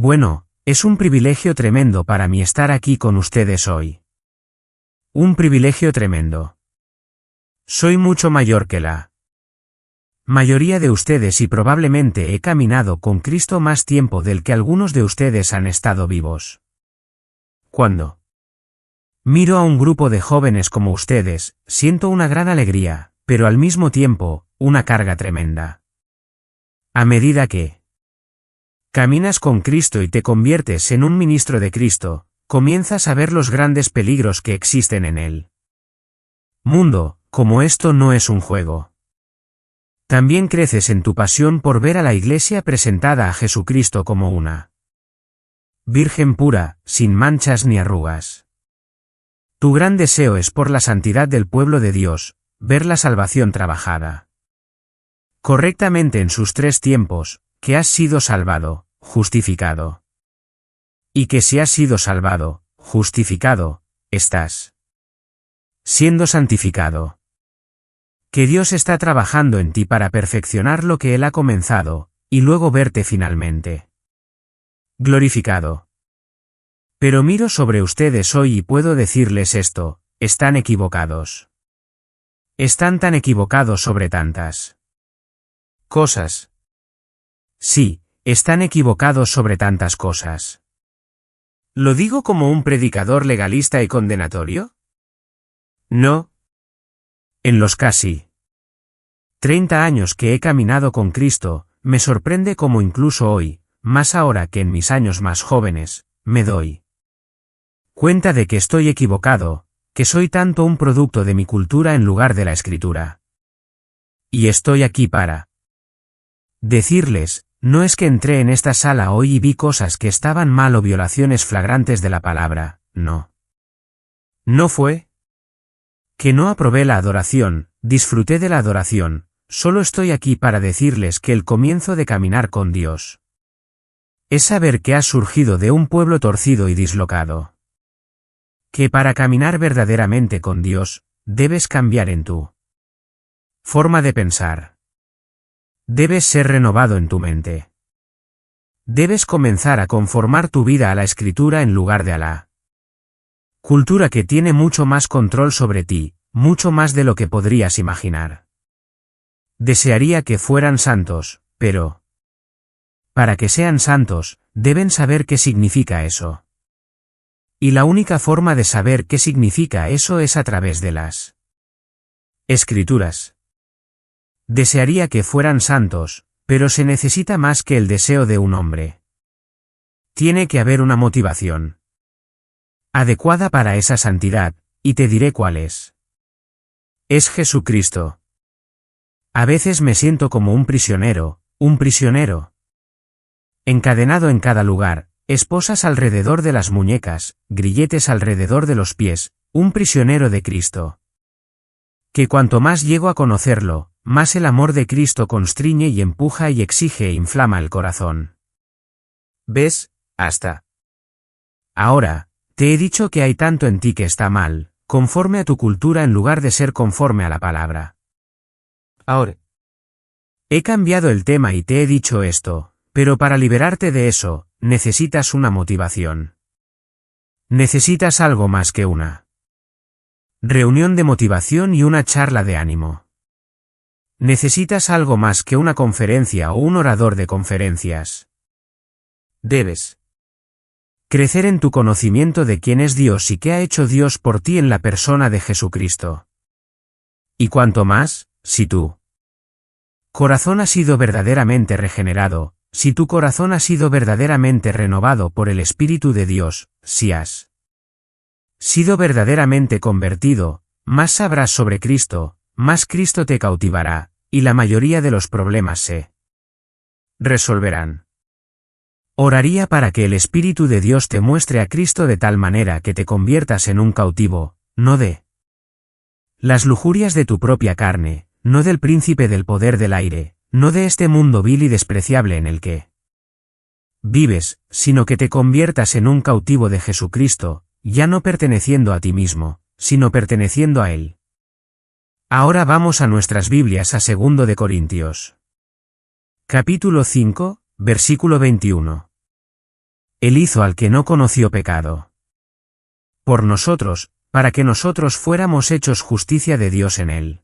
Bueno, es un privilegio tremendo para mí estar aquí con ustedes hoy. Un privilegio tremendo. Soy mucho mayor que la mayoría de ustedes y probablemente he caminado con Cristo más tiempo del que algunos de ustedes han estado vivos. Cuando miro a un grupo de jóvenes como ustedes, siento una gran alegría, pero al mismo tiempo, una carga tremenda. A medida que caminas con Cristo y te conviertes en un ministro de Cristo, comienzas a ver los grandes peligros que existen en él. Mundo, como esto no es un juego. También creces en tu pasión por ver a la Iglesia presentada a Jesucristo como una Virgen pura, sin manchas ni arrugas. Tu gran deseo es por la santidad del pueblo de Dios, ver la salvación trabajada correctamente en sus tres tiempos, que has sido salvado, justificado. Y que si has sido salvado, justificado, estás siendo santificado. Que Dios está trabajando en ti para perfeccionar lo que Él ha comenzado, y luego verte finalmente glorificado. Pero miro sobre ustedes hoy y puedo decirles esto, están equivocados. Están tan equivocados sobre tantas cosas. Sí, están equivocados sobre tantas cosas. ¿Lo digo como un predicador legalista y condenatorio? No. En los casi 30 años que he caminado con Cristo, me sorprende cómo incluso hoy, más ahora que en mis años más jóvenes, me doy cuenta de que estoy equivocado, que soy tanto un producto de mi cultura en lugar de la Escritura. Y estoy aquí para decirles, no es que entré en esta sala hoy y vi cosas que estaban mal o violaciones flagrantes de la palabra, no. No fue que no aprobé la adoración, disfruté de la adoración, solo estoy aquí para decirles que el comienzo de caminar con Dios es saber que has surgido de un pueblo torcido y dislocado. Que para caminar verdaderamente con Dios, debes cambiar en tu forma de pensar. Debes ser renovado en tu mente. Debes comenzar a conformar tu vida a la Escritura en lugar de a la cultura que tiene mucho más control sobre ti, mucho más de lo que podrías imaginar. Desearía que fueran santos, pero para que sean santos, deben saber qué significa eso. Y la única forma de saber qué significa eso es a través de las Escrituras. Desearía que fueran santos, pero se necesita más que el deseo de un hombre. Tiene que haber una motivación adecuada para esa santidad, y te diré cuál es. Es Jesucristo. A veces me siento como un prisionero, encadenado en cada lugar, esposas alrededor de las muñecas, grilletes alrededor de los pies, un prisionero de Cristo. Que cuanto más llego a conocerlo, más el amor de Cristo constriñe y empuja y exige e inflama el corazón. ¿Ves? Hasta ahora, te he dicho que hay tanto en ti que está mal, conforme a tu cultura en lugar de ser conforme a la palabra. Ahora he cambiado el tema y te he dicho esto, pero para liberarte de eso, necesitas una motivación. Necesitas algo más que una reunión de motivación y una charla de ánimo. Necesitas algo más que una conferencia o un orador de conferencias. Debes crecer en tu conocimiento de quién es Dios y qué ha hecho Dios por ti en la persona de Jesucristo. Y cuanto más, si tu corazón ha sido verdaderamente regenerado, si tu corazón ha sido verdaderamente renovado por el Espíritu de Dios, si has sido verdaderamente convertido, más sabrás sobre Cristo, más Cristo te cautivará, y la mayoría de los problemas se resolverán. Oraría para que el Espíritu de Dios te muestre a Cristo de tal manera que te conviertas en un cautivo, no de las lujurias de tu propia carne, no del príncipe del poder del aire, no de este mundo vil y despreciable en el que vives, sino que te conviertas en un cautivo de Jesucristo, ya no perteneciendo a ti mismo, sino perteneciendo a Él. Ahora vamos a nuestras Biblias a 2 de Corintios. Capítulo 5, versículo 21. Él hizo al que no conoció pecado. Por nosotros, para que nosotros fuéramos hechos justicia de Dios en él.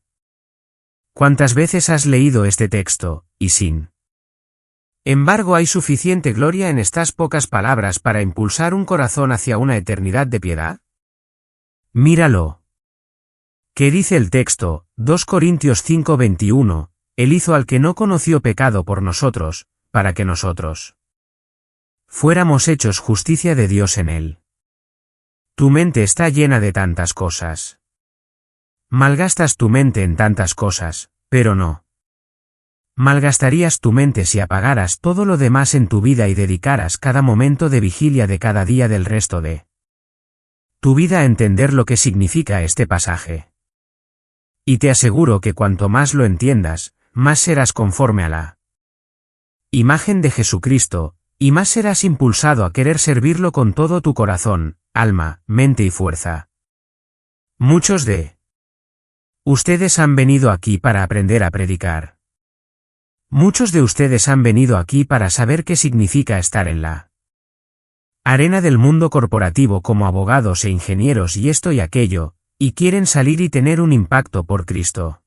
¿Cuántas veces has leído este texto, y sin embargo hay suficiente gloria en estas pocas palabras para impulsar un corazón hacia una eternidad de piedad? Míralo. ¿Qué dice el texto? 2 Corintios 5:21, Él hizo al que no conoció pecado por nosotros, para que nosotros fuéramos hechos justicia de Dios en él. Tu mente está llena de tantas cosas. Malgastas tu mente en tantas cosas, pero no. Malgastarías tu mente si apagaras todo lo demás en tu vida y dedicaras cada momento de vigilia de cada día del resto de tu vida a entender lo que significa este pasaje. Y te aseguro que cuanto más lo entiendas, más serás conforme a la imagen de Jesucristo, y más serás impulsado a querer servirlo con todo tu corazón, alma, mente y fuerza. Muchos de ustedes han venido aquí para aprender a predicar. Muchos de ustedes han venido aquí para saber qué significa estar en la arena del mundo corporativo como abogados e ingenieros y esto y aquello, y quieren salir y tener un impacto por Cristo.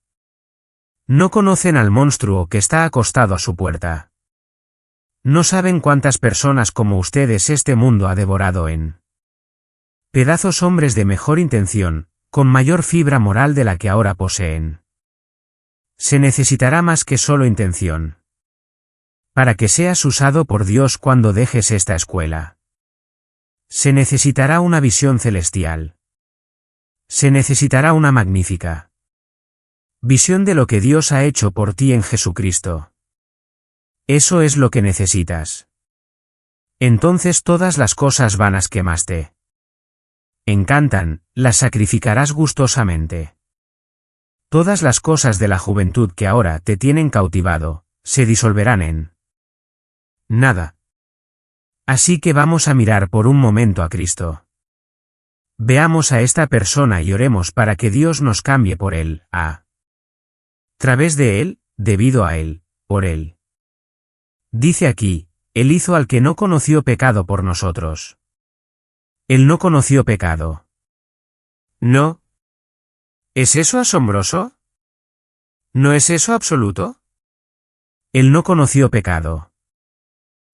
No conocen al monstruo que está acostado a su puerta. No saben cuántas personas como ustedes este mundo ha devorado en pedazos, hombres de mejor intención, con mayor fibra moral de la que ahora poseen. Se necesitará más que solo intención para que seas usado por Dios cuando dejes esta escuela. Se necesitará una visión celestial. Se necesitará una magnífica visión de lo que Dios ha hecho por ti en Jesucristo. Eso es lo que necesitas. Entonces todas las cosas vanas que más te encantan, las sacrificarás gustosamente. Todas las cosas de la juventud que ahora te tienen cautivado, se disolverán en nada. Así que vamos a mirar por un momento a Cristo. Veamos a esta persona y oremos para que Dios nos cambie por Él, a través de Él, debido a Él, por Él. Dice aquí, Él hizo al que no conoció pecado por nosotros. Él no conoció pecado. ¿No? ¿Es eso asombroso? ¿No es eso absoluto? Él no conoció pecado.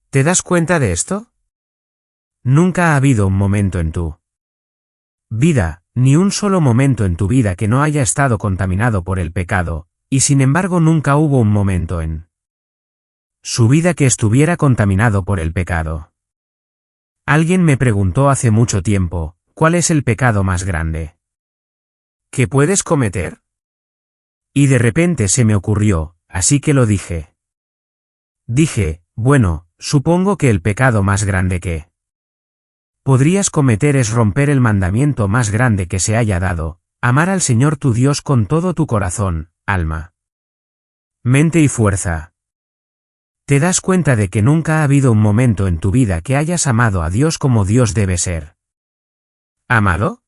¿Te das cuenta de esto? Nunca ha habido un momento en tu vida, ni un solo momento en tu vida que no haya estado contaminado por el pecado, y sin embargo nunca hubo un momento en su vida que estuviera contaminado por el pecado. Alguien me preguntó hace mucho tiempo, ¿cuál es el pecado más grande que puedes cometer? Y de repente se me ocurrió, así que lo dije. Dije, bueno, supongo que el pecado más grande que podrías cometer es romper el mandamiento más grande que se haya dado, amar al Señor tu Dios con todo tu corazón, alma, mente y fuerza. ¿Te das cuenta de que nunca ha habido un momento en tu vida que hayas amado a Dios como Dios debe ser amado?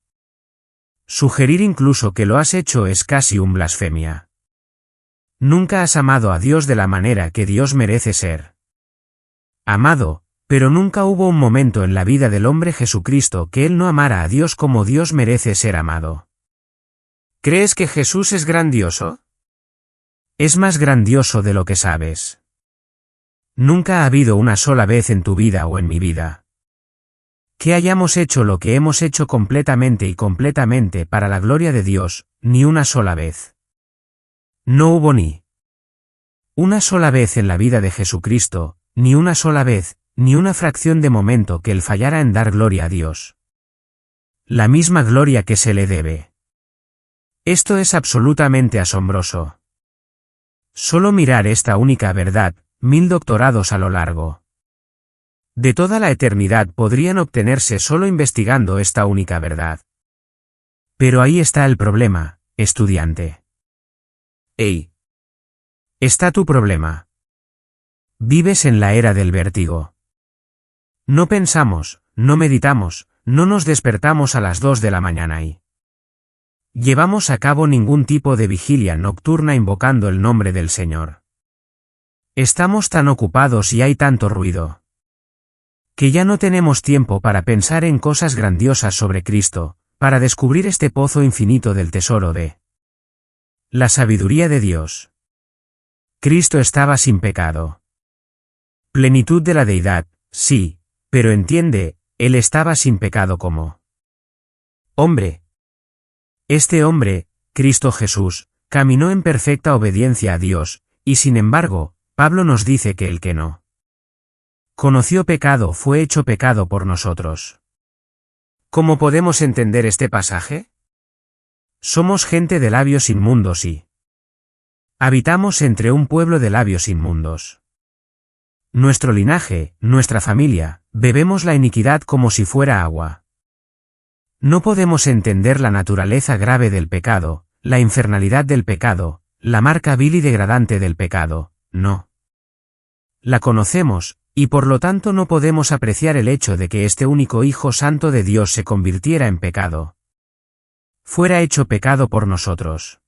Sugerir incluso que lo has hecho es casi un blasfemia. Nunca has amado a Dios de la manera que Dios merece ser amado, pero nunca hubo un momento en la vida del hombre Jesucristo que él no amara a Dios como Dios merece ser amado. ¿Crees que Jesús es grandioso? Es más grandioso de lo que sabes. Nunca ha habido una sola vez en tu vida o en mi vida que hayamos hecho lo que hemos hecho completamente y completamente para la gloria de Dios, ni una sola vez. No hubo ni una sola vez en la vida de Jesucristo, ni una sola vez, ni una fracción de momento que él fallara en dar gloria a Dios. La misma gloria que se le debe. Esto es absolutamente asombroso. Solo mirar esta única verdad, 1000 doctorados a lo largo de toda la eternidad podrían obtenerse solo investigando esta única verdad. Pero ahí está el problema, estudiante. ¡Ey! Está tu problema. Vives en la era del vértigo. No pensamos, no meditamos, no nos despertamos a las 2 de la mañana y llevamos a cabo ningún tipo de vigilia nocturna invocando el nombre del Señor. Estamos tan ocupados y hay tanto ruido. Que ya no tenemos tiempo para pensar en cosas grandiosas sobre Cristo, para descubrir este pozo infinito del tesoro de la sabiduría de Dios. Cristo estaba sin pecado. Plenitud de la deidad, sí, pero entiende, Él estaba sin pecado como hombre. Este hombre, Cristo Jesús, caminó en perfecta obediencia a Dios, y sin embargo, Pablo nos dice que el que no conoció pecado fue hecho pecado por nosotros. ¿Cómo podemos entender este pasaje? Somos gente de labios inmundos y habitamos entre un pueblo de labios inmundos. Nuestro linaje, nuestra familia, bebemos la iniquidad como si fuera agua. No podemos entender la naturaleza grave del pecado, la infernalidad del pecado, la marca vil y degradante del pecado, no. La conocemos, y por lo tanto no podemos apreciar el hecho de que este único Hijo Santo de Dios se convirtiera en pecado. Fuera hecho pecado por nosotros.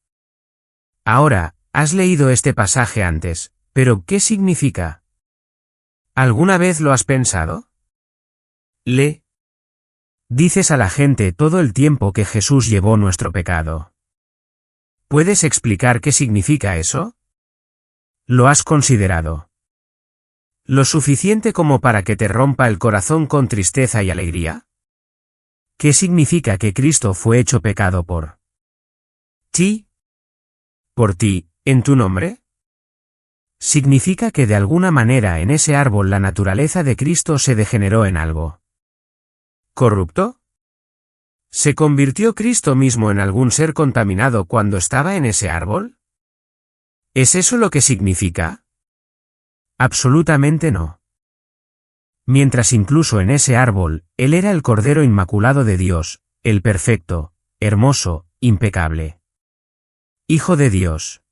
Ahora, has leído este pasaje antes, pero ¿qué significa? ¿Alguna vez lo has pensado? Dices a la gente todo el tiempo que Jesús llevó nuestro pecado. ¿Puedes explicar qué significa eso? ¿Lo has considerado lo suficiente como para que te rompa el corazón con tristeza y alegría? ¿Qué significa que Cristo fue hecho pecado por ti? ¿Por ti, en tu nombre? ¿Significa que de alguna manera en ese árbol la naturaleza de Cristo se degeneró en algo corrupto? ¿Se convirtió Cristo mismo en algún ser contaminado cuando estaba en ese árbol? ¿Es eso lo que significa? Absolutamente no. Mientras incluso en ese árbol, Él era el Cordero Inmaculado de Dios, el perfecto, hermoso, impecable Hijo de Dios.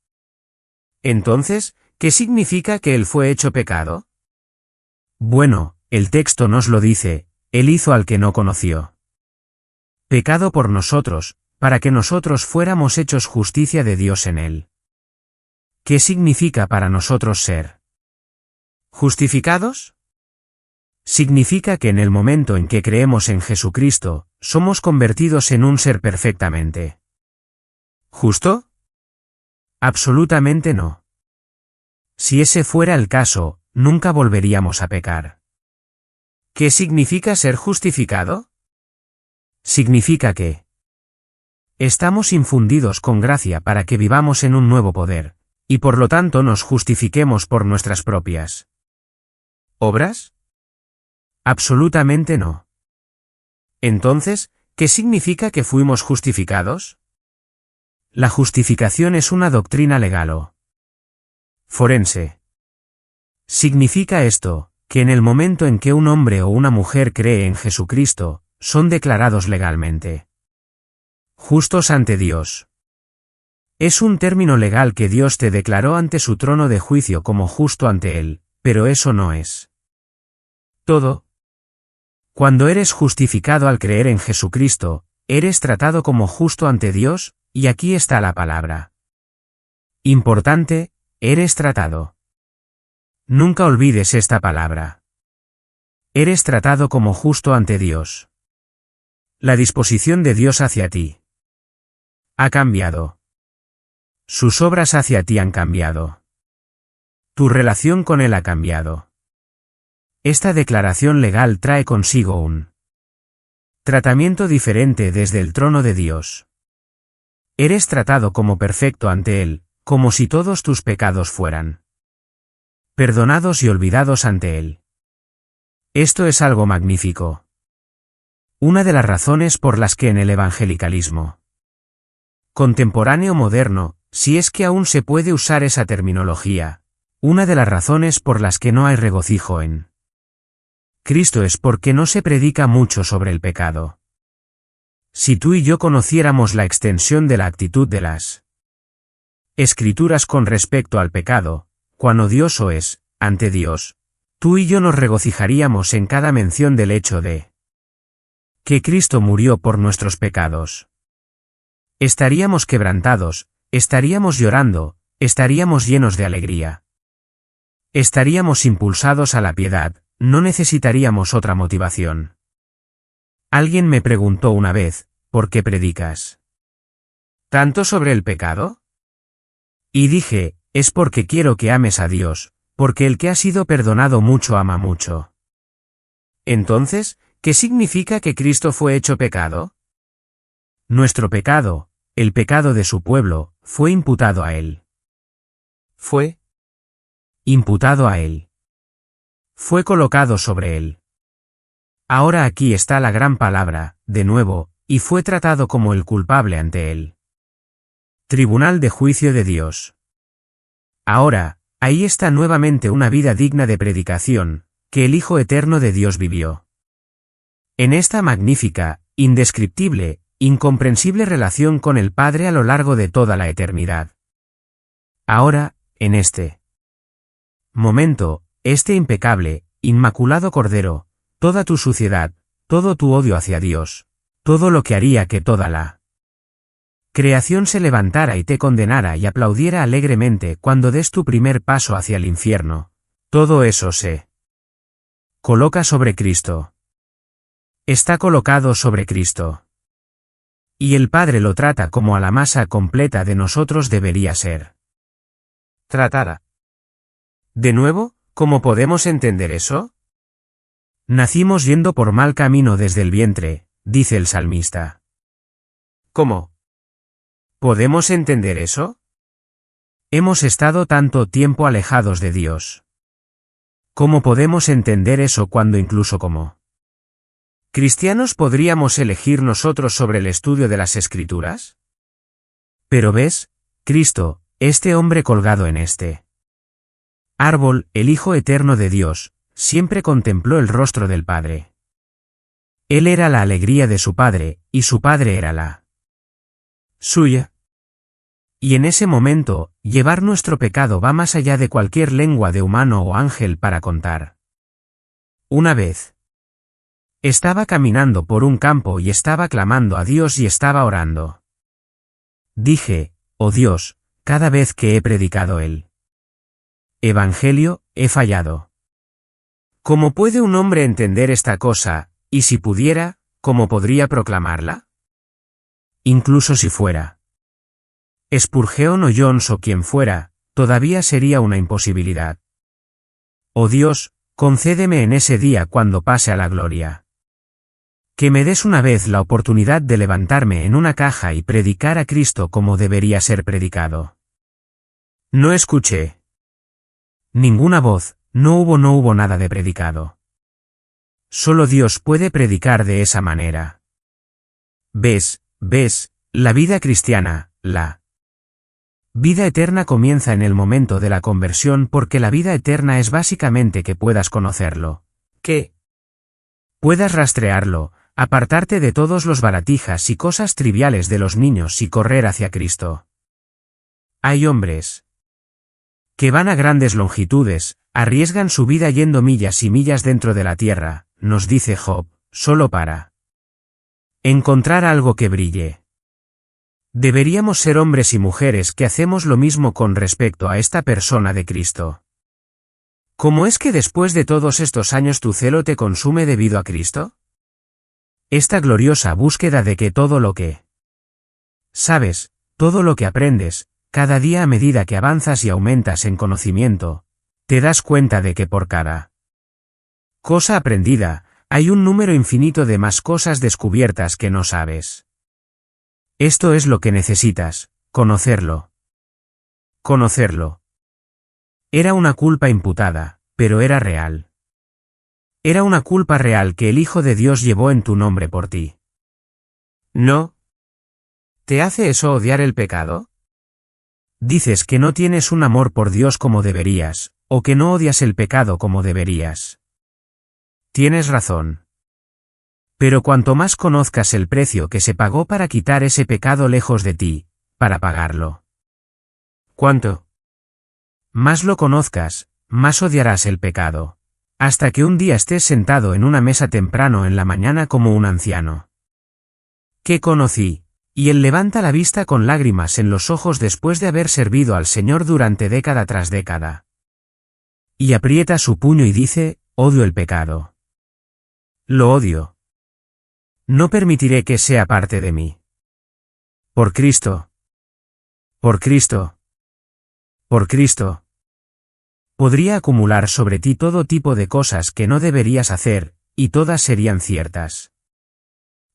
Entonces, ¿qué significa que Él fue hecho pecado? Bueno, el texto nos lo dice, Él hizo al que no conoció pecado por nosotros, para que nosotros fuéramos hechos justicia de Dios en Él. ¿Qué significa para nosotros ser justificados? Significa que en el momento en que creemos en Jesucristo, somos convertidos en un ser perfectamente justo. Absolutamente no. Si ese fuera el caso, nunca volveríamos a pecar. ¿Qué significa ser justificado? Significa que estamos infundidos con gracia para que vivamos en un nuevo poder, y por lo tanto nos justifiquemos por nuestras propias obras. Absolutamente no. Entonces, ¿qué significa que fuimos justificados? La justificación es una doctrina legal o forense. Significa esto, que en el momento en que un hombre o una mujer cree en Jesucristo, son declarados legalmente justos ante Dios. Es un término legal que Dios te declaró ante su trono de juicio como justo ante Él, pero eso no es todo. Cuando eres justificado al creer en Jesucristo, eres tratado como justo ante Dios, y aquí está la palabra importante, eres tratado. Nunca olvides esta palabra. Eres tratado como justo ante Dios. La disposición de Dios hacia ti ha cambiado. Sus obras hacia ti han cambiado. Tu relación con Él ha cambiado. Esta declaración legal trae consigo un tratamiento diferente desde el trono de Dios. Eres tratado como perfecto ante Él, como si todos tus pecados fueran perdonados y olvidados ante Él. Esto es algo magnífico. Una de las razones por las que en el evangelicalismo contemporáneo moderno, si es que aún se puede usar esa terminología, una de las razones por las que no hay regocijo en Cristo es porque no se predica mucho sobre el pecado. Si tú y yo conociéramos la extensión de la actitud de las Escrituras con respecto al pecado, cuán odioso es, ante Dios, tú y yo nos regocijaríamos en cada mención del hecho de que Cristo murió por nuestros pecados. Estaríamos quebrantados, estaríamos llorando, estaríamos llenos de alegría. Estaríamos impulsados a la piedad, no necesitaríamos otra motivación. Alguien me preguntó una vez, ¿por qué predicas tanto sobre el pecado? Y dije, es porque quiero que ames a Dios, porque el que ha sido perdonado mucho ama mucho. Entonces, ¿qué significa que Cristo fue hecho pecado? Nuestro pecado, el pecado de su pueblo, fue imputado a Él. Fue imputado a Él. Fue colocado sobre Él. Ahora aquí está la gran palabra, de nuevo, y fue tratado como el culpable ante Él. Tribunal de juicio de Dios. Ahora, ahí está nuevamente una vida digna de predicación, que el Hijo Eterno de Dios vivió. En esta magnífica, indescriptible, incomprensible relación con el Padre a lo largo de toda la eternidad. Ahora, en este momento, este impecable, inmaculado Cordero, toda tu suciedad, todo tu odio hacia Dios, todo lo que haría que toda la creación se levantara y te condenara y aplaudiera alegremente cuando des tu primer paso hacia el infierno, todo eso se coloca sobre Cristo. Está colocado sobre Cristo. Y el Padre lo trata como a la masa completa de nosotros debería ser tratada. De nuevo, ¿cómo podemos entender eso? Nacimos yendo por mal camino desde el vientre, dice el salmista. ¿Cómo podemos entender eso? Hemos estado tanto tiempo alejados de Dios. ¿Cómo podemos entender eso cuando incluso como cristianos podríamos elegir nosotros sobre el estudio de las Escrituras? Pero ves, Cristo, este hombre colgado en este árbol, el Hijo Eterno de Dios, siempre contempló el rostro del Padre. Él era la alegría de su Padre, y su Padre era la suya. Y en ese momento, llevar nuestro pecado va más allá de cualquier lengua de humano o ángel para contar. Una vez estaba caminando por un campo y estaba clamando a Dios y estaba orando. Dije, oh Dios, cada vez que he predicado el Evangelio, he fallado. ¿Cómo puede un hombre entender esta cosa, y si pudiera, cómo podría proclamarla? Incluso si fuera Spurgeon o Jones o quien fuera, todavía sería una imposibilidad. Oh Dios, concédeme en ese día cuando pase a la gloria. Que me des una vez la oportunidad de levantarme en una caja y predicar a Cristo como debería ser predicado. No escuché ninguna voz, no hubo nada de predicado. Solo Dios puede predicar de esa manera. ¿Ves, la vida cristiana, la vida eterna comienza en el momento de la conversión porque la vida eterna es básicamente que puedas conocerlo, que puedas rastrearlo, apartarte de todos los baratijas y cosas triviales de los niños y correr hacia Cristo. Hay hombres que van a grandes longitudes, arriesgan su vida yendo millas y millas dentro de la tierra, nos dice Job, solo para encontrar algo que brille. Deberíamos ser hombres y mujeres que hacemos lo mismo con respecto a esta persona de Cristo. ¿Cómo es que después de todos estos años tu celo te consume debido a Cristo? Esta gloriosa búsqueda de que todo lo que sabes, todo lo que aprendes, cada día a medida que avanzas y aumentas en conocimiento, te das cuenta de que por cada cosa aprendida, hay un número infinito de más cosas descubiertas que no sabes. Esto es lo que necesitas, conocerlo. Conocerlo. Era una culpa imputada, pero era real. Era una culpa real que el Hijo de Dios llevó en tu nombre por ti. ¿No? ¿Te hace eso odiar el pecado? Dices que no tienes un amor por Dios como deberías, o que no odias el pecado como deberías. Tienes razón. Pero cuanto más conozcas el precio que se pagó para quitar ese pecado lejos de ti, para pagarlo. ¿Cuánto más lo conozcas, más odiarás el pecado, hasta que un día estés sentado en una mesa temprano en la mañana como un anciano. ¿Qué conocí? Y él levanta la vista con lágrimas en los ojos después de haber servido al Señor durante década tras década. Y aprieta su puño y dice, Odio el pecado. Lo odio. No permitiré que sea parte de mí. Por Cristo. Por Cristo. Por Cristo. Podría acumular sobre ti todo tipo de cosas que no deberías hacer, y todas serían ciertas.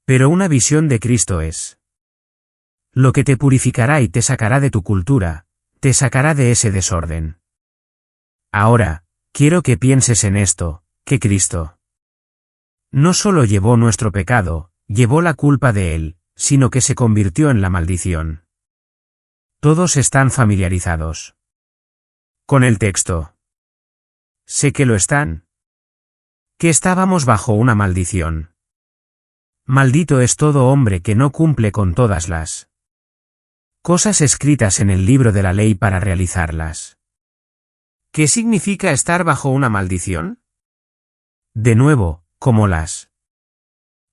Pero una visión de Cristo es lo que te purificará y te sacará de tu cultura, te sacará de ese desorden. Ahora, quiero que pienses en esto, que Cristo no solo llevó nuestro pecado, llevó la culpa de él, sino que se convirtió en la maldición. Todos están familiarizados con el texto. Sé que lo están. Que estábamos bajo una maldición. Maldito es todo hombre que no cumple con todas las cosas escritas en el libro de la ley para realizarlas. ¿Qué significa estar bajo una maldición? De nuevo, como las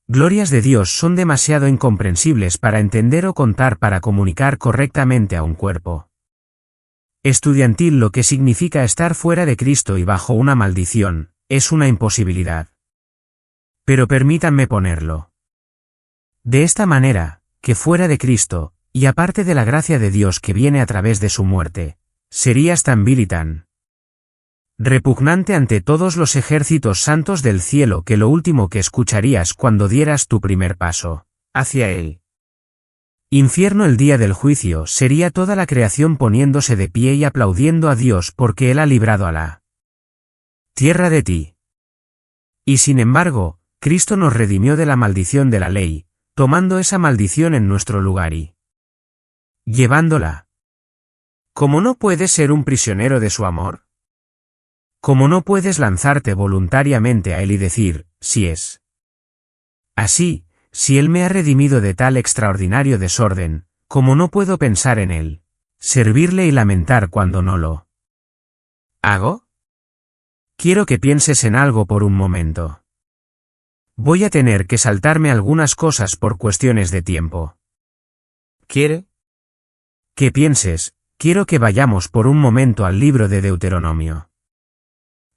glorias de Dios son demasiado incomprensibles para entender o contar para comunicar correctamente a un cuerpo estudiantil lo que significa estar fuera de Cristo y bajo una maldición, es una imposibilidad. Pero permítanme ponerlo de esta manera, que fuera de Cristo, y aparte de la gracia de Dios que viene a través de su muerte, serías tan vil y tan repugnante ante todos los ejércitos santos del cielo que lo último que escucharías cuando dieras tu primer paso hacia él. Infierno el día del juicio sería toda la creación poniéndose de pie y aplaudiendo a Dios porque Él ha librado a la tierra de ti. Y sin embargo, Cristo nos redimió de la maldición de la ley, tomando esa maldición en nuestro lugar y llevándola. ¿Cómo no puedes ser un prisionero de su amor? ¿Cómo no puedes lanzarte voluntariamente a Él y decir, si es así, si Él me ha redimido de tal extraordinario desorden, ¿cómo no puedo pensar en Él, servirle y lamentar cuando no lo hago? Quiero que pienses en algo por un momento. Voy a tener que saltarme algunas cosas por cuestiones de tiempo. ¿Quiere? Que pienses, quiero que vayamos por un momento al libro de Deuteronomio.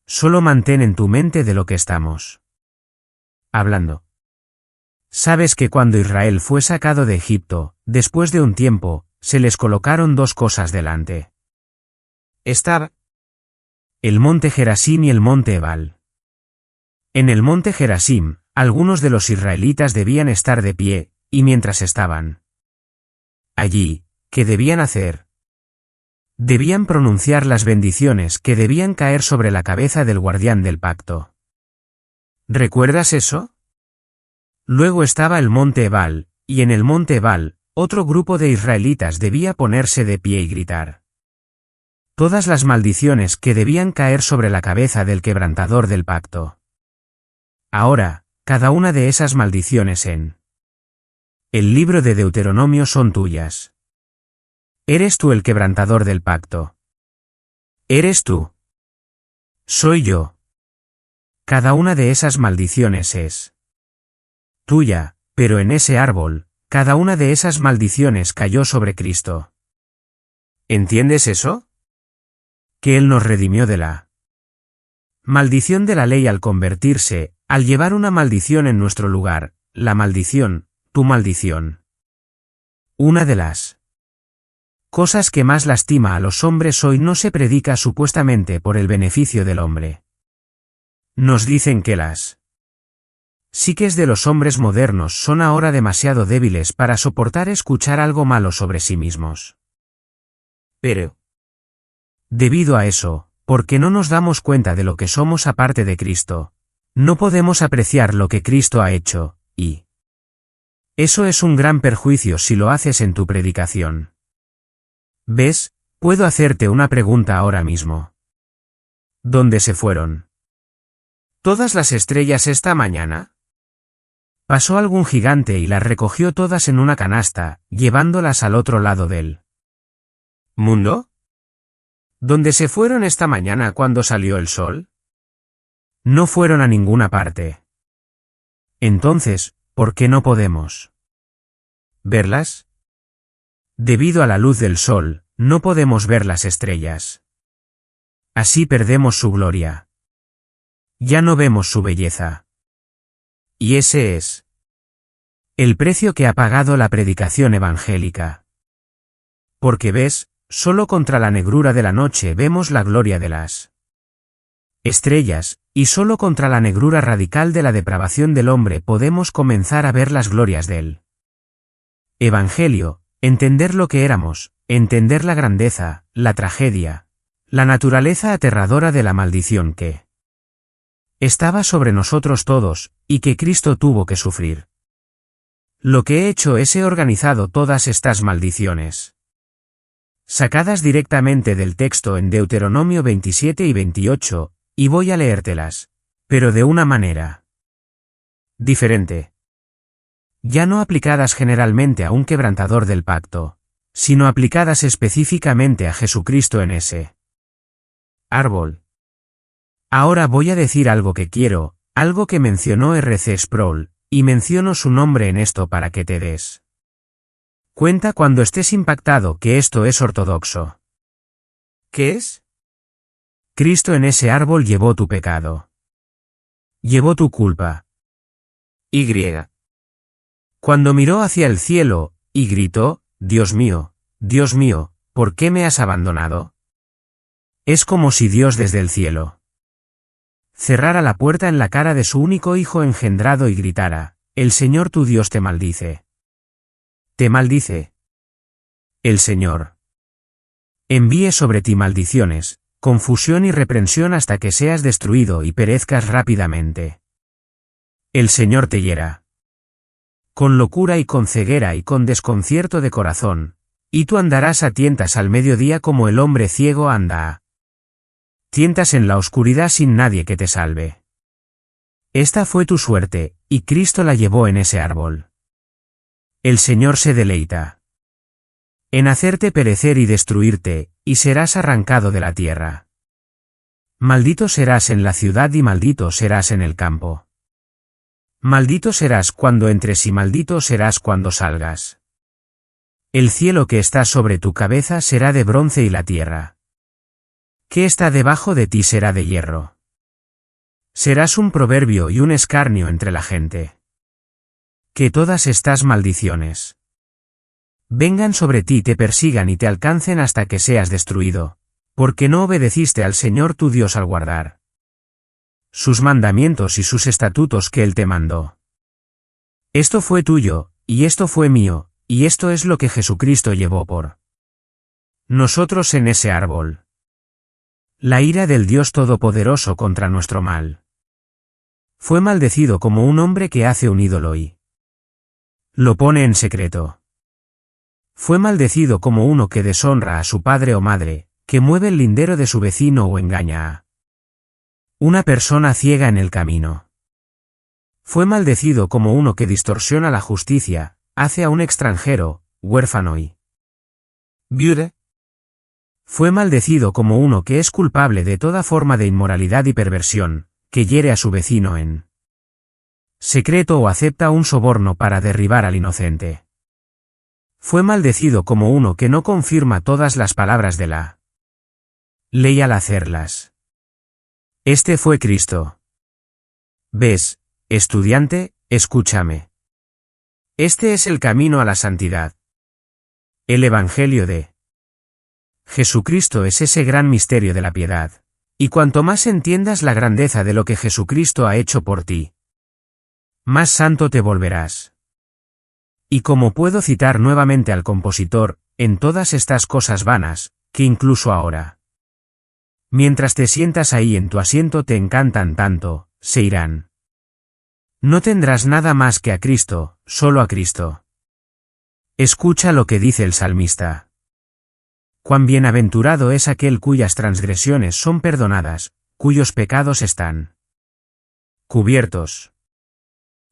Solo mantén en tu mente de lo que estamos hablando. Sabes que cuando Israel fue sacado de Egipto, después de un tiempo, se les colocaron dos cosas delante. Estaba el monte Gerasim y el monte Ebal. En el monte Gerasim, algunos de los israelitas debían estar de pie, y mientras estaban allí, ¿qué debían hacer? Debían pronunciar las bendiciones que debían caer sobre la cabeza del guardián del pacto. ¿Recuerdas eso? Luego estaba el monte Ebal, y en el monte Ebal, otro grupo de israelitas debía ponerse de pie y gritar todas las maldiciones que debían caer sobre la cabeza del quebrantador del pacto. Ahora, cada una de esas maldiciones en el libro de Deuteronomio son tuyas. ¿Eres tú el quebrantador del pacto? ¿Eres tú? Soy yo. Cada una de esas maldiciones es tuya, pero en ese árbol, cada una de esas maldiciones cayó sobre Cristo. ¿Entiendes eso? Que Él nos redimió de la maldición de la ley al convertirse, al llevar una maldición en nuestro lugar, la maldición, tu maldición. Una de las cosas que más lastima a los hombres hoy no se predica supuestamente por el beneficio del hombre. Nos dicen que las psiques de los hombres modernos son ahora demasiado débiles para soportar escuchar algo malo sobre sí mismos. Pero, debido a eso, porque no nos damos cuenta de lo que somos aparte de Cristo, no podemos apreciar lo que Cristo ha hecho, y eso es un gran perjuicio si lo haces en tu predicación. ¿Ves? Puedo hacerte una pregunta ahora mismo. ¿Dónde se fueron todas las estrellas esta mañana? Pasó algún gigante y las recogió todas en una canasta, llevándolas al otro lado del mundo. ¿Dónde se fueron esta mañana cuando salió el sol? No fueron a ninguna parte. Entonces, ¿por qué no podemos verlas? Debido a la luz del sol, no podemos ver las estrellas. Así perdemos su gloria. Ya no vemos su belleza. Y ese es el precio que ha pagado la predicación evangélica. Porque ves, solo contra la negrura de la noche vemos la gloria de las estrellas, y solo contra la negrura radical de la depravación del hombre podemos comenzar a ver las glorias del Evangelio, entender lo que éramos, entender la grandeza, la tragedia, la naturaleza aterradora de la maldición que estaba sobre nosotros todos, y que Cristo tuvo que sufrir. Lo que he hecho es he organizado todas estas maldiciones, sacadas directamente del texto en Deuteronomio 27 y 28, y voy a leértelas, pero de una manera diferente. Ya no aplicadas generalmente a un quebrantador del pacto, sino aplicadas específicamente a Jesucristo en ese árbol. Ahora voy a decir algo que quiero, algo que mencionó R.C. Sproul, y menciono su nombre en esto para que te des cuenta cuando estés impactado que esto es ortodoxo. ¿Qué es? Cristo en ese árbol llevó tu pecado. Llevó tu culpa. Y. Cuando miró hacia el cielo, y gritó, Dios mío, ¿por qué me has abandonado? Es como si Dios desde el cielo cerrara la puerta en la cara de su único hijo engendrado y gritara, el Señor tu Dios te maldice. Te maldice. El Señor envíe sobre ti maldiciones, confusión y reprensión hasta que seas destruido y perezcas rápidamente. El Señor te hiera con locura y con ceguera y con desconcierto de corazón, y tú andarás a tientas al mediodía como el hombre ciego anda a tientas en la oscuridad sin nadie que te salve. Esta fue tu suerte, y Cristo la llevó en ese árbol. El Señor se deleita en hacerte perecer y destruirte, y serás arrancado de la tierra. Maldito serás en la ciudad y maldito serás en el campo. Maldito serás cuando entres y maldito serás cuando salgas. El cielo que está sobre tu cabeza será de bronce y la tierra que está debajo de ti será de hierro. Serás un proverbio y un escarnio entre la gente. Que todas estas maldiciones vengan sobre ti, te persigan y te alcancen hasta que seas destruido, porque no obedeciste al Señor tu Dios al guardar sus mandamientos y sus estatutos que Él te mandó. Esto fue tuyo, y esto fue mío, y esto es lo que Jesucristo llevó por nosotros en ese árbol. La ira del Dios Todopoderoso contra nuestro mal. Fue maldecido como un hombre que hace un ídolo y lo pone en secreto. Fue maldecido como uno que deshonra a su padre o madre, que mueve el lindero de su vecino o engaña a una persona ciega en el camino. Fue maldecido como uno que distorsiona la justicia, hace a un extranjero, huérfano y viuda. Fue maldecido como uno que es culpable de toda forma de inmoralidad y perversión, que hiere a su vecino en secreto o acepta un soborno para derribar al inocente. Fue maldecido como uno que no confirma todas las palabras de la ley al hacerlas. Este fue Cristo. ¿Ves, estudiante, escúchame? Este es el camino a la santidad. El Evangelio de Jesucristo es ese gran misterio de la piedad. Y cuanto más entiendas la grandeza de lo que Jesucristo ha hecho por ti, más santo te volverás. Y como puedo citar nuevamente al compositor, en todas estas cosas vanas, que incluso ahora, mientras te sientas ahí en tu asiento te encantan tanto, se irán. No tendrás nada más que a Cristo, solo a Cristo. Escucha lo que dice el salmista. Cuán bienaventurado es aquel cuyas transgresiones son perdonadas, cuyos pecados están cubiertos.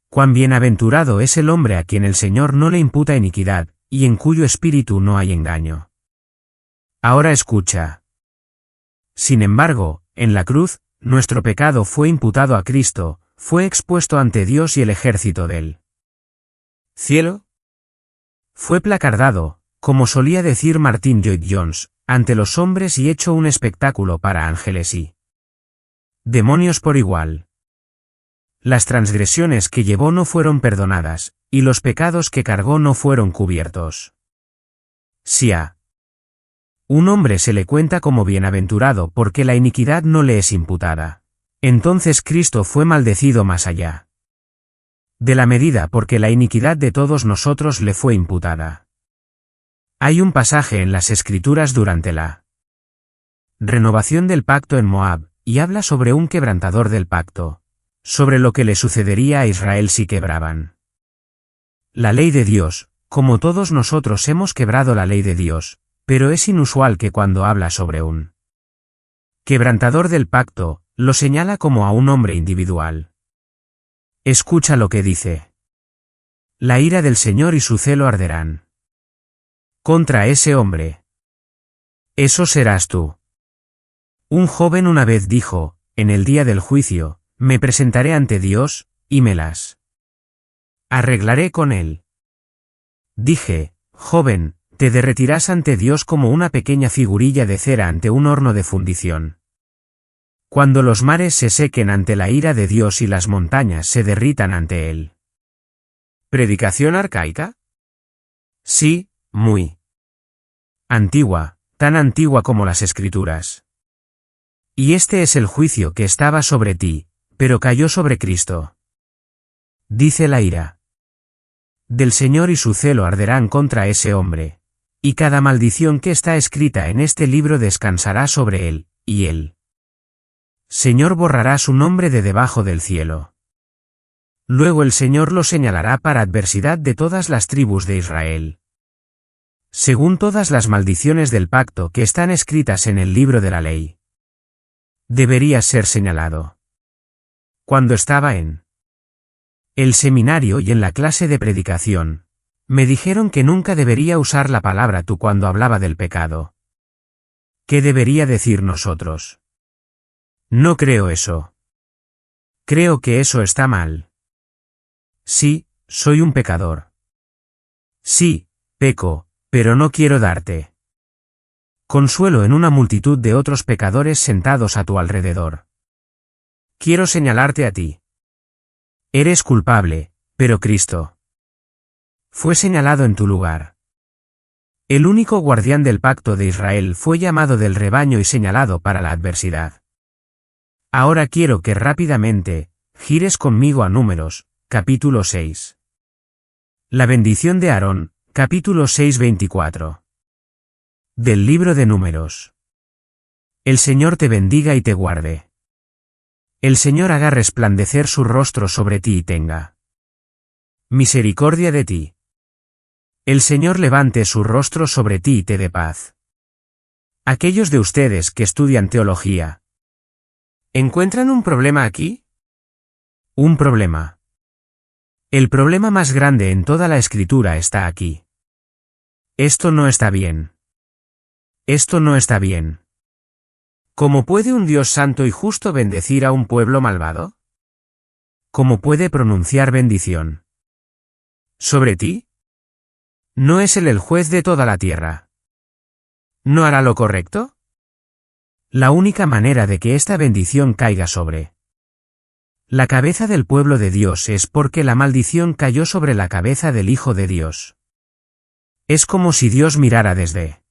Cuán bienaventurado es el hombre a quien el Señor no le imputa iniquidad, y en cuyo espíritu no hay engaño. Ahora escucha. Sin embargo, en la cruz, nuestro pecado fue imputado a Cristo, fue expuesto ante Dios y el ejército del cielo. Fue placardado, como solía decir Martin Lloyd-Jones, ante los hombres y hecho un espectáculo para ángeles y demonios por igual. Las transgresiones que llevó no fueron perdonadas, y los pecados que cargó no fueron cubiertos. Si a un hombre se le cuenta como bienaventurado porque la iniquidad no le es imputada, entonces Cristo fue maldecido más allá de la medida porque la iniquidad de todos nosotros le fue imputada. Hay un pasaje en las Escrituras durante la renovación del pacto en Moab, y habla sobre un quebrantador del pacto, sobre lo que le sucedería a Israel si quebraban la ley de Dios, como todos nosotros hemos quebrado la ley de Dios, pero es inusual que cuando habla sobre un quebrantador del pacto, lo señala como a un hombre individual. Escucha lo que dice. La ira del Señor y su celo arderán contra ese hombre. Eso serás tú. Un joven una vez dijo, en el día del juicio, me presentaré ante Dios, y me las arreglaré con él. Dije, joven, te derretirás ante Dios como una pequeña figurilla de cera ante un horno de fundición. Cuando los mares se sequen ante la ira de Dios y las montañas se derritan ante él. ¿Predicación arcaica? Sí, muy antigua, tan antigua como las Escrituras. Y este es el juicio que estaba sobre ti, pero cayó sobre Cristo. Dice la ira del Señor y su celo arderán contra ese hombre, y cada maldición que está escrita en este libro descansará sobre él, y él Señor borrará su nombre de debajo del cielo. Luego el Señor lo señalará para adversidad de todas las tribus de Israel. Según todas las maldiciones del pacto que están escritas en el libro de la ley. Deberías ser señalado. Cuando estaba en el seminario y en la clase de predicación, me dijeron que nunca debería usar la palabra tú cuando hablaba del pecado. ¿Qué debería decir nosotros? No creo eso. Creo que eso está mal. Sí, soy un pecador. Sí, peco, pero no quiero darte consuelo en una multitud de otros pecadores sentados a tu alrededor. Quiero señalarte a ti. Eres culpable, pero Cristo fue señalado en tu lugar. El único guardián del pacto de Israel fue llamado del rebaño y señalado para la adversidad. Ahora quiero que rápidamente gires conmigo a Números, capítulo 6. La bendición de Aarón, capítulo 6 24. Del libro de Números. El Señor te bendiga y te guarde. El Señor haga resplandecer su rostro sobre ti y tenga misericordia de ti. El Señor levante su rostro sobre ti y te dé paz. Aquellos de ustedes que estudian teología, ¿encuentran un problema aquí? Un problema. El problema más grande en toda la Escritura está aquí. Esto no está bien. Esto no está bien. ¿Cómo puede un Dios santo y justo bendecir a un pueblo malvado? ¿Cómo puede pronunciar bendición sobre ti? ¿No es él el juez de toda la tierra? ¿No hará lo correcto? La única manera de que esta bendición caiga sobre la cabeza del pueblo de Dios es porque la maldición cayó sobre la cabeza del Hijo de Dios. Es como si Dios mirara desde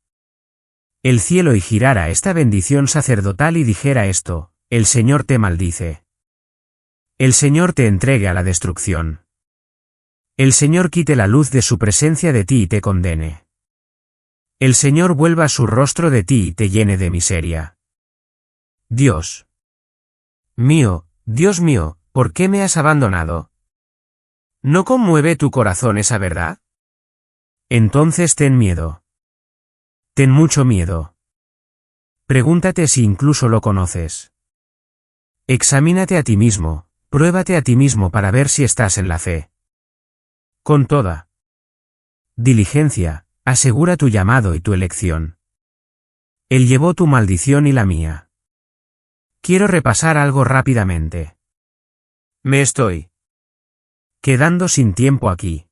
el cielo y girara esta bendición sacerdotal y dijera esto: el Señor te maldice. El Señor te entregue a la destrucción. El Señor quite la luz de su presencia de ti y te condene. El Señor vuelva su rostro de ti y te llene de miseria. Dios mío, ¿por qué me has abandonado? ¿No conmueve tu corazón esa verdad? Entonces ten miedo. Ten mucho miedo. Pregúntate si incluso lo conoces. Examínate a ti mismo, pruébate a ti mismo para ver si estás en la fe. Con toda diligencia, asegura tu llamado y tu elección. Él llevó tu maldición y la mía. Quiero repasar algo rápidamente. Me estoy quedando sin tiempo aquí.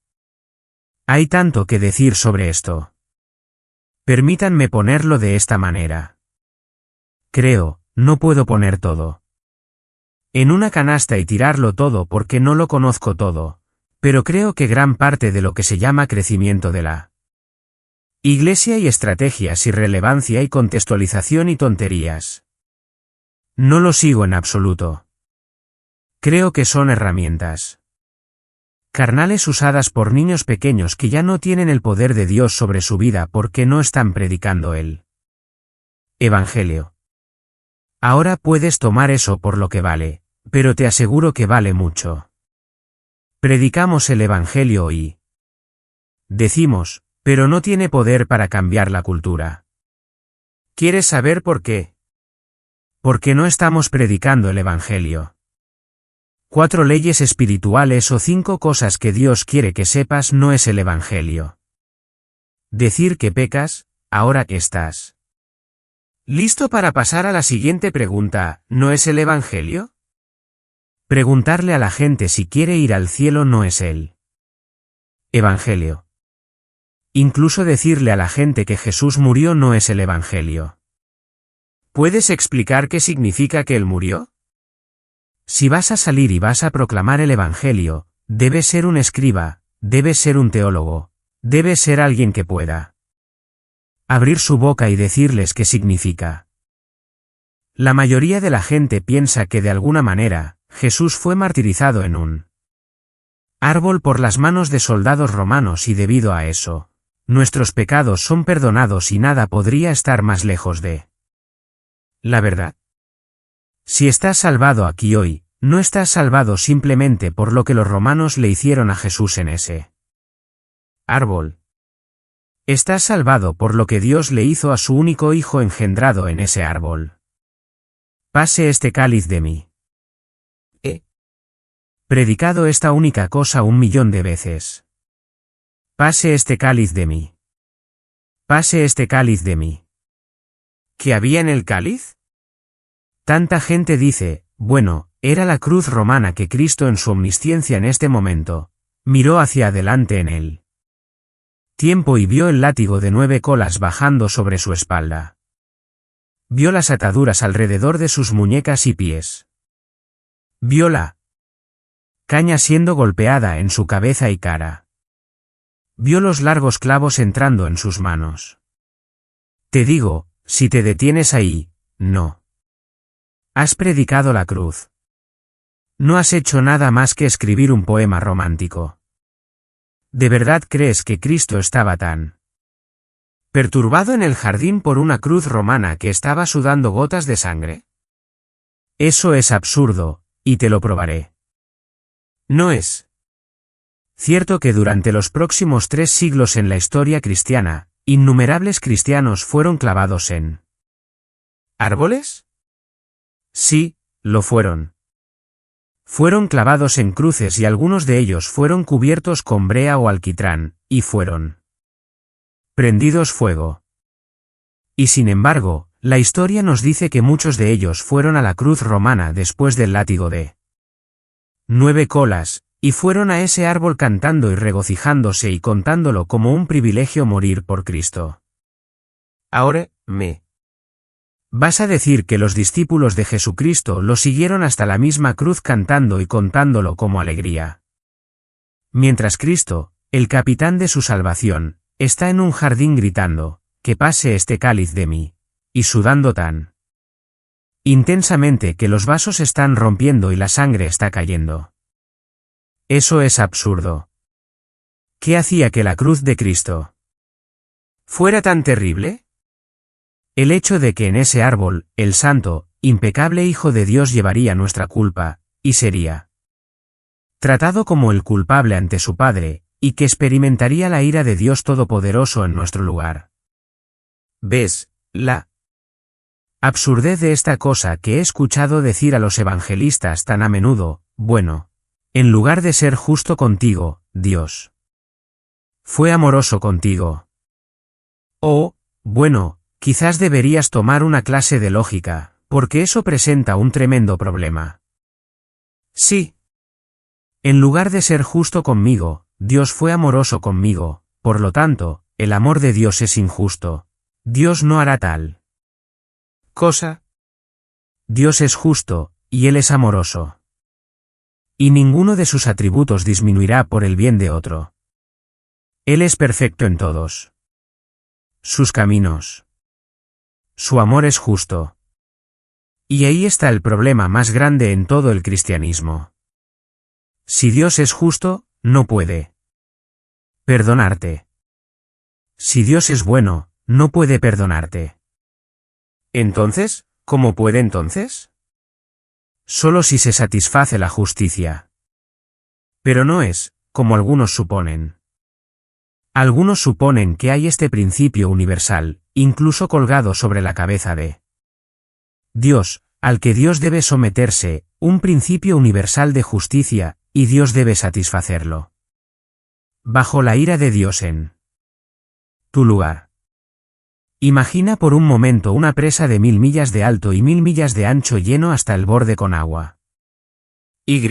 Hay tanto que decir sobre esto. Permítanme ponerlo de esta manera. Creo, no puedo poner todo. en una canasta y tirarlo todo porque no lo conozco todo, pero creo que gran parte de lo que se llama crecimiento de la Iglesia y estrategias y relevancia y contextualización y tonterías. No lo sigo en absoluto. Creo que son herramientas carnales usadas por niños pequeños que ya no tienen el poder de Dios sobre su vida porque no están predicando el Evangelio. Ahora puedes tomar eso por lo que vale, pero te aseguro que vale mucho. Predicamos el Evangelio y decimos, pero no tiene poder para cambiar la cultura. ¿Quieres saber por qué? Porque no estamos predicando el Evangelio. 4 leyes espirituales o 5 cosas que Dios quiere que sepas no es el Evangelio. Decir que pecas, ahora que estás ¿listo para pasar a la siguiente pregunta, ¿no es el Evangelio? Preguntarle a la gente si quiere ir al cielo no es el Evangelio. Incluso decirle a la gente que Jesús murió no es el Evangelio. ¿Puedes explicar qué significa que Él murió? Si vas a salir y vas a proclamar el Evangelio, debes ser un escriba, debes ser un teólogo, debes ser alguien que pueda abrir su boca y decirles qué significa. La mayoría de la gente piensa que de alguna manera, Jesús fue martirizado en un árbol por las manos de soldados romanos y debido a eso, nuestros pecados son perdonados y nada podría estar más lejos de la verdad. Si estás salvado aquí hoy, no estás salvado simplemente por lo que los romanos le hicieron a Jesús en ese árbol. Estás salvado por lo que Dios le hizo a su único hijo engendrado en ese árbol. Pase este cáliz de mí. He predicado esta única cosa 1.000.000 de veces. Pase este cáliz de mí. Pase este cáliz de mí. ¿Qué había en el cáliz? Tanta gente dice, bueno, era la cruz romana que Cristo en su omnisciencia en este momento, miró hacia adelante en él. Tiempo y vio el látigo de 9 colas bajando sobre su espalda. Vio las ataduras alrededor de sus muñecas y pies. Vio la caña siendo golpeada en su cabeza y cara. Vio los largos clavos entrando en sus manos. Te digo, si te detienes ahí, no has predicado la cruz. No has hecho nada más que escribir un poema romántico. ¿De verdad crees que Cristo estaba tan perturbado en el jardín por una cruz romana que estaba sudando gotas de sangre? Eso es absurdo, y te lo probaré. No es cierto que durante los próximos 3 siglos en la historia cristiana, innumerables cristianos fueron clavados en árboles? Sí, lo fueron. Fueron clavados en cruces y algunos de ellos fueron cubiertos con brea o alquitrán, y fueron prendidos fuego. Y sin embargo, la historia nos dice que muchos de ellos fueron a la cruz romana después del látigo de 9 colas, y fueron a ese árbol cantando y regocijándose y contándolo como un privilegio morir por Cristo. Ahora, ¿vas a decir que los discípulos de Jesucristo lo siguieron hasta la misma cruz cantando y contándolo como alegría? Mientras Cristo, el capitán de su salvación, está en un jardín gritando, que pase este cáliz de mí, y sudando tan intensamente que los vasos están rompiendo y la sangre está cayendo. Eso es absurdo. ¿Qué hacía que la cruz de Cristo fuera tan terrible? El hecho de que en ese árbol, el santo, impecable Hijo de Dios llevaría nuestra culpa, y sería tratado como el culpable ante su Padre, y que experimentaría la ira de Dios Todopoderoso en nuestro lugar. ¿Ves la absurdez de esta cosa que he escuchado decir a los evangelistas tan a menudo? Bueno, en lugar de ser justo contigo, Dios fue amoroso contigo. Oh, bueno, quizás deberías tomar una clase de lógica, porque eso presenta un tremendo problema. Sí. En lugar de ser justo conmigo, Dios fue amoroso conmigo, por lo tanto, el amor de Dios es injusto. Dios no hará tal cosa. Dios es justo, y Él es amoroso. Y ninguno de sus atributos disminuirá por el bien de otro. Él es perfecto en todos sus caminos. Su amor es justo. Y ahí está el problema más grande en todo el cristianismo. Si Dios es justo, no puede perdonarte. Si Dios es bueno, no puede perdonarte. Entonces, ¿cómo puede entonces? Solo si se satisface la justicia. Pero no es, como algunos suponen. Algunos suponen que hay este principio universal, incluso colgado sobre la cabeza de Dios, al que Dios debe someterse, un principio universal de justicia, y Dios debe satisfacerlo. Bajo la ira de Dios en tu lugar. Imagina por un momento una presa de 1000 millas de alto y 1000 millas de ancho lleno hasta el borde con agua. Y.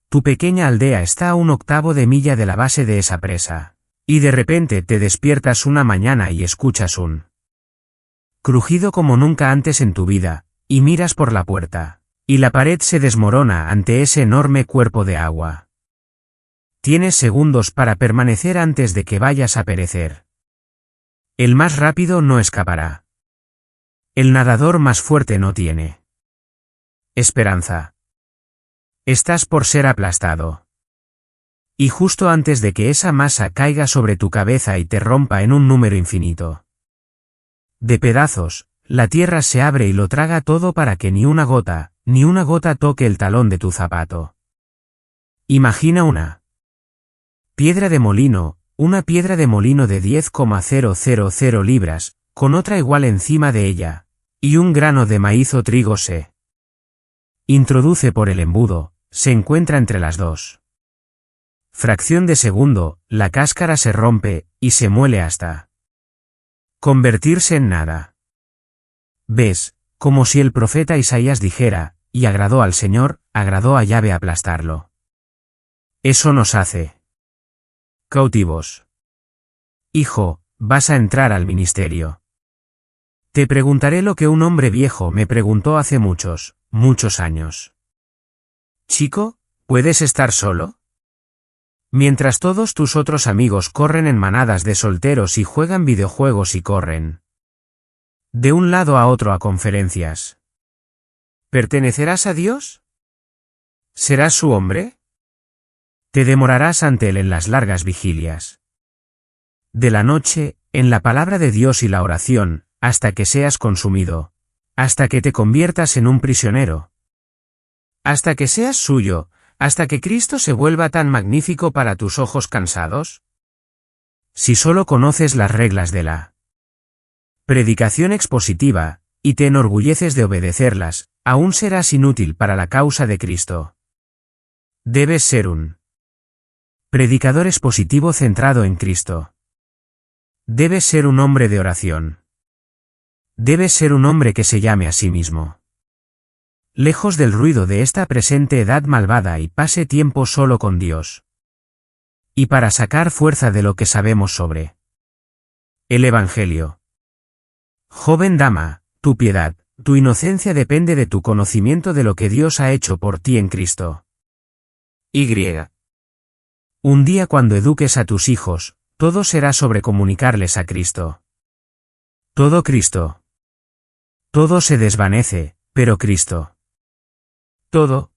Tu pequeña aldea está a 1/8 de milla de la base de esa presa. Y de repente te despiertas una mañana y escuchas un crujido como nunca antes en tu vida, y miras por la puerta, y la pared se desmorona ante ese enorme cuerpo de agua. Tienes segundos para permanecer antes de que vayas a perecer. El más rápido no escapará. El nadador más fuerte no tiene esperanza. Estás por ser aplastado. Y justo antes de que esa masa caiga sobre tu cabeza y te rompa en un número infinito de pedazos, la tierra se abre y lo traga todo para que ni una gota toque el talón de tu zapato. Imagina una piedra de molino de 10,000 libras, con otra igual encima de ella, y un grano de maíz o trigo se introduce por el embudo, se encuentra entre las dos. Fracción de segundo, la cáscara se rompe, y se muele hasta convertirse en nada. ¿Ves? Como si el profeta Isaías dijera, y agradó al Señor, agradó a Yahvé aplastarlo. Eso nos hace cautivos. Hijo, vas a entrar al ministerio. Te preguntaré lo que un hombre viejo me preguntó hace muchos años. Chico, ¿puedes estar solo? Mientras todos tus otros amigos corren en manadas de solteros y juegan videojuegos y corren de un lado a otro a conferencias. ¿Pertenecerás a Dios? ¿Serás su hombre? Te demorarás ante Él en las largas vigilias de la noche, en la palabra de Dios y la oración, hasta que seas consumido, hasta que te conviertas en un prisionero, hasta que seas suyo, hasta que Cristo se vuelva tan magnífico para tus ojos cansados. Si solo conoces las reglas de la predicación expositiva, y te enorgulleces de obedecerlas, aún serás inútil para la causa de Cristo. Debes ser un predicador expositivo centrado en Cristo. Debes ser un hombre de oración. Debes ser un hombre que se llame a sí mismo lejos del ruido de esta presente edad malvada y pase tiempo solo con Dios. Y para sacar fuerza de lo que sabemos sobre el Evangelio. Joven dama, tu piedad, tu inocencia depende de tu conocimiento de lo que Dios ha hecho por ti en Cristo. Y. Un día cuando eduques a tus hijos, todo será sobre comunicarles a Cristo. Todo Cristo. Todo se desvanece, pero Cristo. Todo.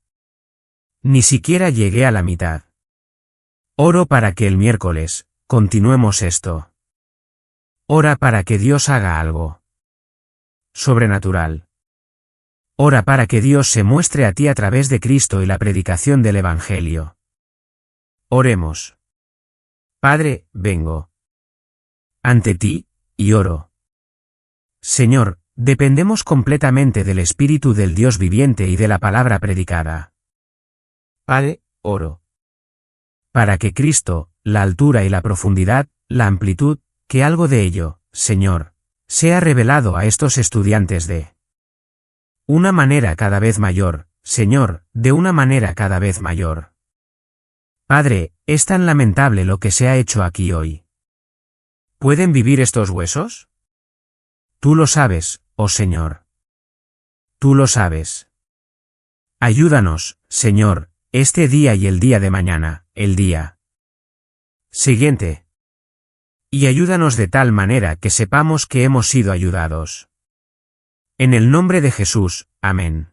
Ni siquiera llegué a la mitad. Oro para que el miércoles, continuemos esto. Ora para que Dios haga algo sobrenatural. Ora para que Dios se muestre a ti a través de Cristo y la predicación del Evangelio. Oremos. Padre, vengo ante ti, y oro. Señor, dependemos completamente del Espíritu del Dios viviente y de la palabra predicada. Padre, oro para que Cristo, la altura y la profundidad, la amplitud, que algo de ello, Señor, sea revelado a estos estudiantes de una manera cada vez mayor, Señor, de una manera cada vez mayor. Padre, es tan lamentable lo que se ha hecho aquí hoy. ¿Pueden vivir estos huesos? Tú lo sabes, oh Señor. Tú lo sabes. Ayúdanos, Señor, este día y el día de mañana, el día siguiente. Y ayúdanos de tal manera que sepamos que hemos sido ayudados. En el nombre de Jesús, amén.